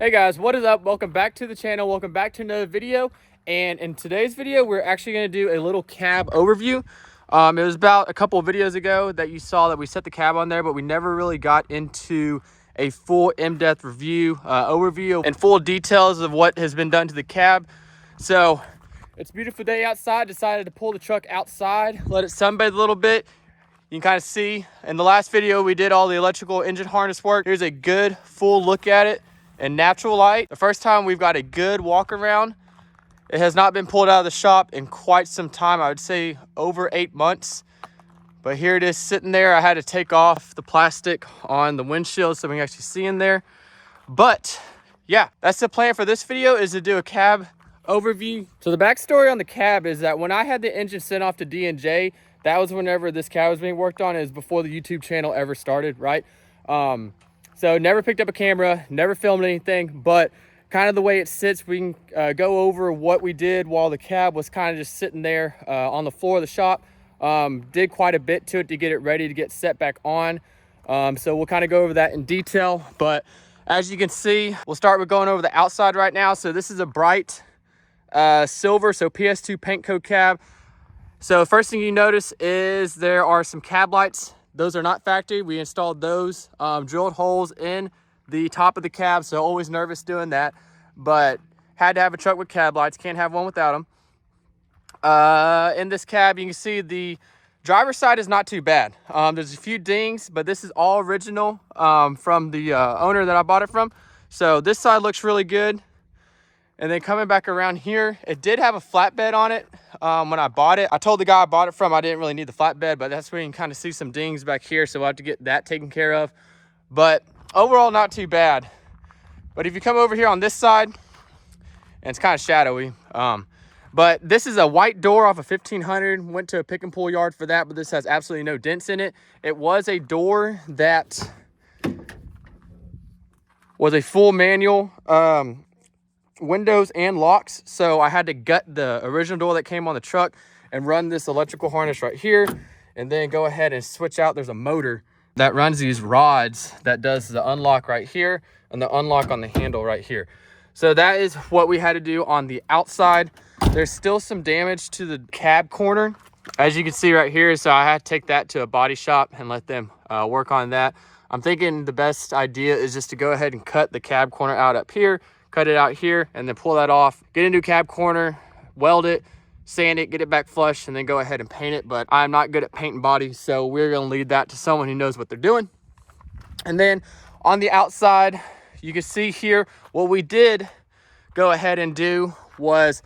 Hey guys, what is up? Welcome back to the channel. Welcome back to another video. And in today's video, we're actually going to do a little cab overview. It was about a couple of videos ago that you saw that we set the cab on there, but we never really got into a full in-depth review, overview, and full details of what has been done to the cab. So it's a beautiful day outside. Decided to pull the truck outside, let it sunbathe a little bit. You can kind of see in the last video, we did all the electrical engine harness work. Here's a good full look at it in natural light. The first time we've got a good walk around. It has not been pulled out of the shop in quite some time. I would say over 8 months. But here it is sitting there. I had to take off the plastic on the windshield so we can actually see in there. But yeah, that's the plan for this video, is to do a cab overview. So the backstory on the cab is that when I had the engine sent off to D&J, that was whenever this cab was being worked on. It was before the YouTube channel ever started, right? So never picked up a camera, never filmed anything, but kind of the way it sits, we can go over what we did while the cab was kind of just sitting there on the floor of the shop. Did quite a bit to it to get it ready to get set back on. So we'll kind of go over that in detail, but as you can see, we'll start with going over the outside right now. So this is a bright silver, so PS2 paint code cab. So first thing you notice is there are some cab lights. Those are not factory. We installed those, drilled holes in the top of the cab. So always nervous doing that, but had to have a truck with cab lights. Can't have one without them. In this cab, you can see the driver's side is not too bad. There's a few dings, but this is all original from the owner that I bought it from. So this side looks really good. And then coming back around here, it did have a flatbed on it when I bought it. I told the guy I bought it from I didn't really need the flatbed, but that's where you can kind of see some dings back here. So we'll have to get that taken care of. But overall, not too bad. But if you come over here on this side, and it's kind of shadowy, but this is a white door off of 1500. Went to a pick and pull yard for that, but this has absolutely no dents in it. It was a door that was a full manual, windows and locks, so I had to gut the original door that came on the truck and run this electrical harness right here, and then go ahead and switch out. There's a motor that runs these rods that does the unlock right here and the unlock on the handle right here. So that is what we had to do on the outside. There's still some damage to the cab corner, as you can see right here, so I had to take that to a body shop and let them work on that. I'm thinking the best idea is just to go ahead and cut the cab corner out up here, cut it out here, and then pull that off, get into cab corner, weld it, sand it, get it back flush, and then go ahead and paint it. But I'm not good at painting bodies, so we're gonna leave that to someone who knows what they're doing. And then on the outside, you can see here, what we did go ahead and do was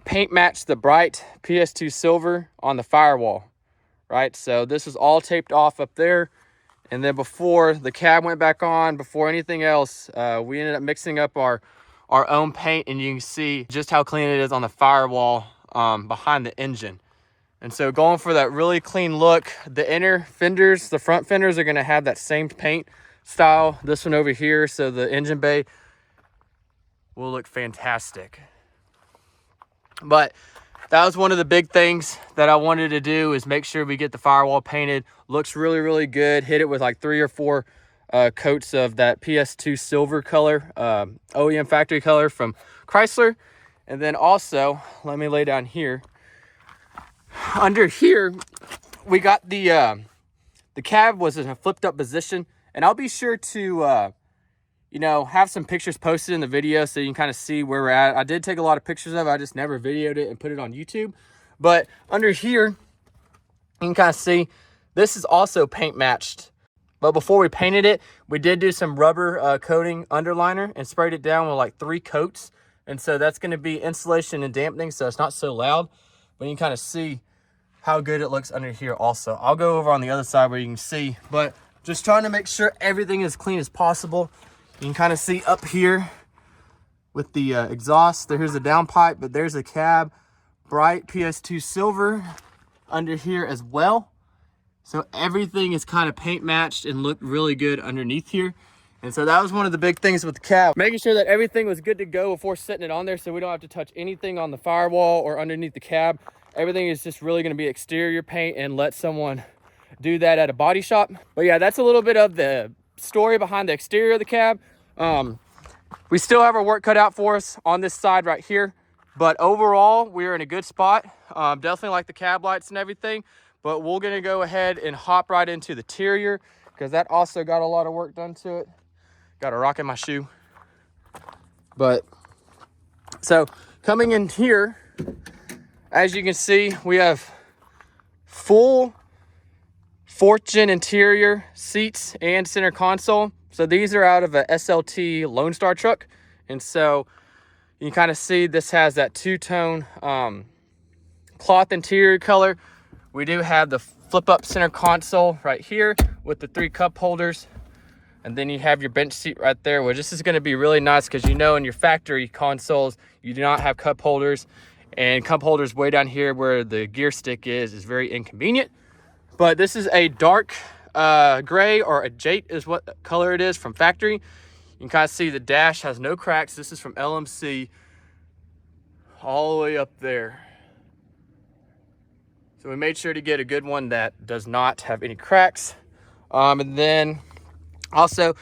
paint match the bright PS2 silver on the firewall, right? So this is all taped off up there. And then before the cab went back on, before anything else, we ended up mixing up our own paint, and you can see just how clean it is on the firewall behind the engine. And so going for that really clean look, the inner fenders, the front fenders are going to have that same paint style. This one over here, so the engine bay will look fantastic. But that was one of the big things that I wanted to do, is make sure we get the firewall painted. Looks really, really good. Hit it with like 3 or 4 coats of that PS2 silver color, OEM factory color from Chrysler. And then also, let me lay down here. Under here, we got the cab was in a flipped up position. And I'll be sure to, you know, have some pictures posted in the video so you can kind of see where we're at. I did take a lot of pictures of it. I just never videoed it and put it on YouTube. But under here, you can kind of see this is also paint matched. But before we painted it, we did do some rubber coating underliner and sprayed it down with like 3 coats. And so that's going to be insulation and dampening, so it's not so loud. But you can kind of see how good it looks under here also. I'll go over on the other side where you can see. But just trying to make sure everything is clean as possible. You can kind of see up here with the exhaust. There's the downpipe, but there's a cab. Bright PS2 silver under here as well. So everything is kind of paint matched and looked really good underneath here. And so that was one of the big things with the cab. Making sure that everything was good to go before setting it on there, so we don't have to touch anything on the firewall or underneath the cab. Everything is just really going to be exterior paint, and let someone do that at a body shop. But yeah, that's a little bit of the story behind the exterior of the cab. We still have our work cut out for us on this side right here, but overall we're in a good spot. Definitely like the cab lights and everything, but we're gonna go ahead and hop right into the interior because that also got a lot of work done to it. Got a rock in my shoe. But so coming in here, as you can see, we have full 4th gen interior seats and center console. So these are out of a SLT Lone Star truck. And so you can kind of see this has that two-tone cloth interior color. We do have the flip up center console right here with the 3 cup holders. And then you have your bench seat right there, which this is going to be really nice because you know in your factory consoles, you do not have cup holders. And cup holders way down here where the gear stick is very inconvenient. But this is a dark gray, or a jade is what color it is from factory. You can kind of see the dash has no cracks. This is from LMC all the way up there. So we made sure to get a good one that does not have any cracks. And then also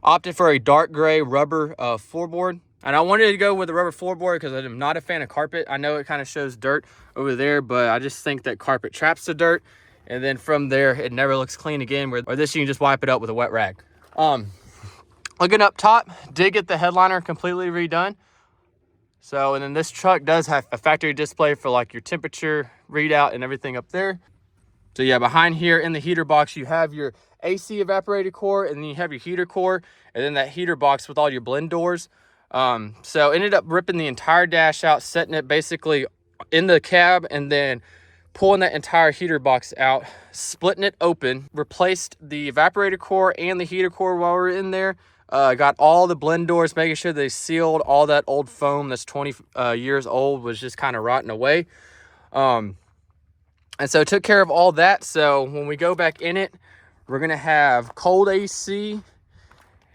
opted for a dark gray rubber floorboard. And I wanted to go with a rubber floorboard because I'm not a fan of carpet. I know it kind of shows dirt over there, but I just think that carpet traps the dirt. And then from there, it never looks clean again. Or this, you can just wipe it up with a wet rag. Looking up top, did get the headliner completely redone. So, and then this truck does have a factory display for like your temperature readout and everything up there. So yeah, behind here in the heater box, you have your AC evaporator core, and then you have your heater core, and then that heater box with all your blend doors. So ended up ripping the entire dash out, setting it basically in the cab, and then pulling that entire heater box out, splitting it open, replaced the evaporator core and the heater core while we were in there. Got all the blend doors, making sure they sealed. All that old foam that's 20 years old was just kind of rotting away. And so took care of all that. So when we go back in it, we're going to have cold AC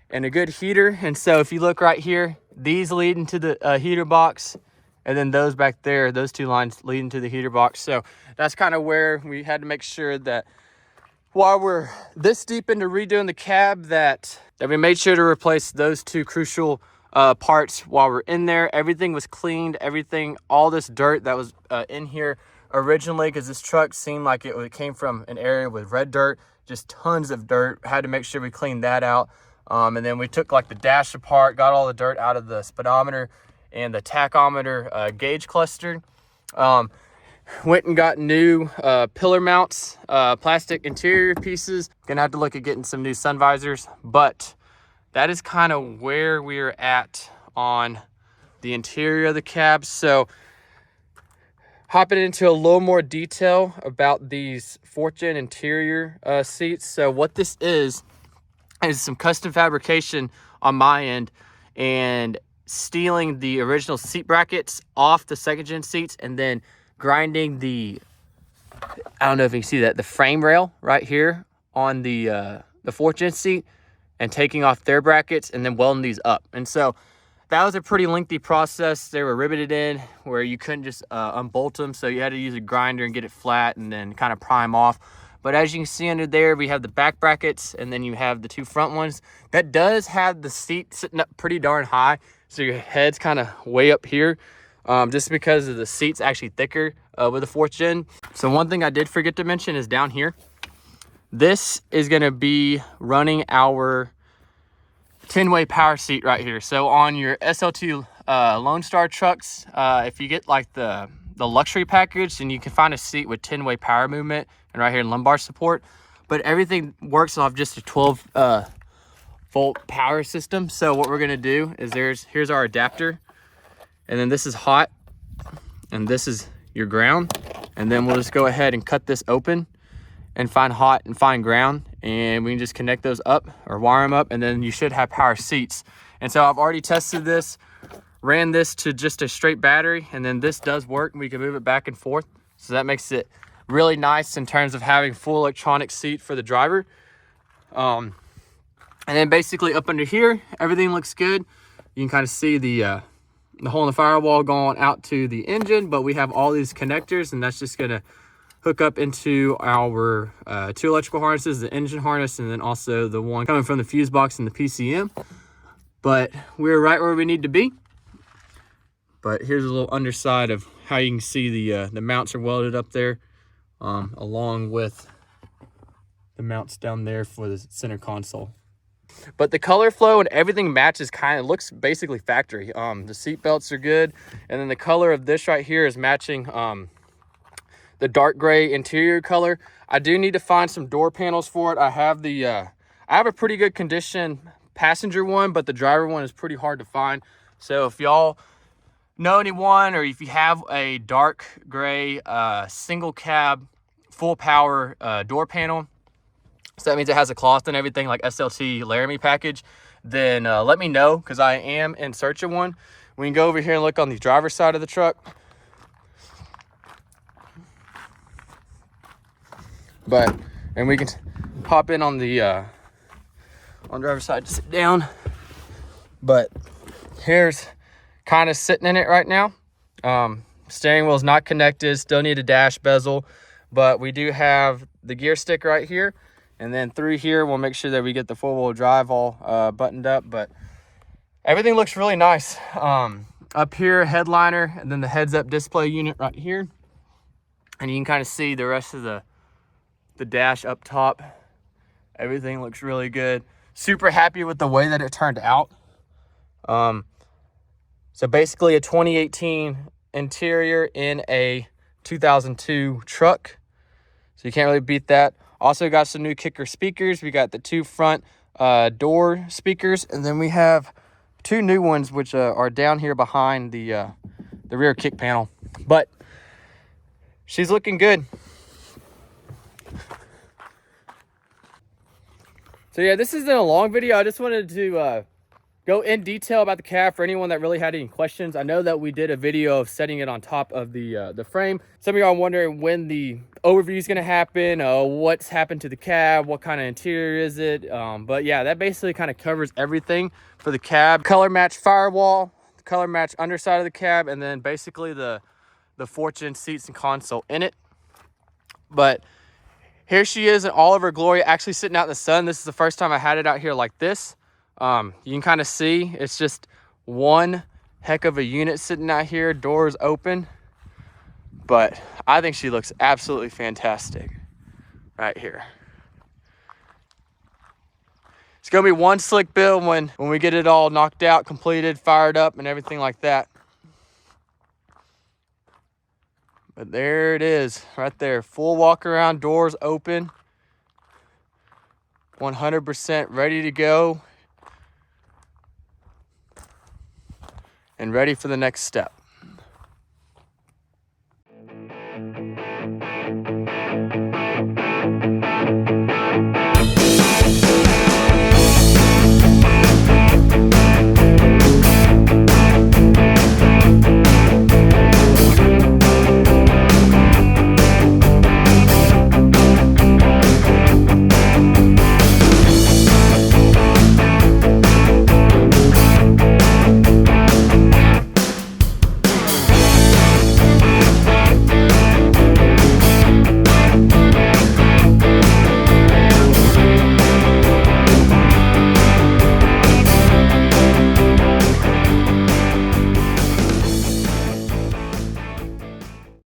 and a good heater. And so if you look right here, these lead into the heater box. And then those back there, those 2 lines lead into the heater box. So that's kind of where we had to make sure that while we're this deep into redoing the cab, that we made sure to replace those 2 crucial parts while we're in there. Everything was cleaned, all this dirt that was in here originally, because this truck seemed like it came from an area with red dirt, just tons of dirt. Had to make sure we cleaned that out. And then we took like the dash apart, got all the dirt out of the speedometer and the tachometer gauge cluster. Went and got new pillar mounts, plastic interior pieces. Gonna have to look at getting some new sun visors, but that is kind of where we're at on the interior of the cab. So hopping into a little more detail about these 4th gen interior seats. So what this is some custom fabrication on my end, and stealing the original seat brackets off the 2nd gen seats, and then grinding the, I don't know if you can see that, the frame rail right here on the 4th gen seat, and taking off their brackets and then welding these up. And so that was a pretty lengthy process. They were riveted in where you couldn't just unbolt them. So you had to use a grinder and get it flat and then kind of prime off. But as you can see under there, we have the back brackets, and then you have the 2 front ones. That does have the seat sitting up pretty darn high. So your head's kind of way up here, just because of the seat's actually thicker with the 4th gen. So one thing I did forget to mention is down here. This is going to be running our 10-way power seat right here. So on your SLT Lone Star trucks, if you get like the luxury package, then you can find a seat with 10-way power movement and right here lumbar support. But everything works off just a 12 volt power system. So what we're gonna do is here's our adapter, and then this is hot, and this is your ground, and then we'll just go ahead and cut this open and find hot and find ground, and we can just connect those up or wire them up, and then you should have power seats. And so I've already tested this, ran this to just a straight battery, and then this does work, and we can move it back and forth. So that makes it really nice in terms of having full electronic seat for the driver. And then basically up under here, everything looks good. You can kind of see the hole in the firewall going out to the engine, but we have all these connectors, and that's just gonna hook up into our 2 electrical harnesses, the engine harness, and then also the one coming from the fuse box and the PCM. but we're right where we need to be. But here's a little underside of how you can see the mounts are welded up there, along with the mounts down there for the center console. But the color flow and everything matches, kind of looks basically factory. The seat belts are good, and then the color of this right here is matching the dark gray interior color. I do need to find some door panels for it. I have a pretty good condition passenger one, but the driver one is pretty hard to find. So if y'all know anyone, or if you have a dark gray single cab full power door panel, so that means it has a cloth and everything like SLT Laramie package, then let me know, because I am in search of one. We can go over here and look on the driver's side of the truck. And we can hop in on the on driver's side to sit down. But here's kind of sitting in it right now. Steering wheel is not connected, still need a dash bezel, but we do have the gear stick right here. And then through here, we'll make sure that we get the four-wheel drive all buttoned up. But everything looks really nice. Up here, headliner, and then the heads-up display unit right here. And you can kind of see the rest of the dash up top. Everything looks really good. Super happy with the way that it turned out. So basically a 2018 interior in a 2002 truck. So you can't really beat that. Also got some new kicker speakers. We got the two front door speakers, and then we have two new ones which are down here behind the rear kick panel. But she's looking good. So yeah, this isn't a long video. I just wanted to go in detail about the cab for anyone that really had any questions. I know that we did a video of setting it on top of the frame. Some of y'all are wondering when the overview is going to happen, what's happened to the cab, what kind of interior is it. But yeah, that basically kind of covers everything for the cab. Color match firewall, color match underside of the cab, and then basically the Fortune seats and console in it. But here she is in all of her glory, actually sitting out in the sun. This is the first time I had it out here like this. You can kind of see it's just one heck of a unit sitting out here, doors open. But I think she looks absolutely fantastic right here. It's gonna be one slick build when we get it all knocked out, completed, fired up, and everything like that. But there it is right there, full walk around, doors open, 100% ready to go and ready for the next step.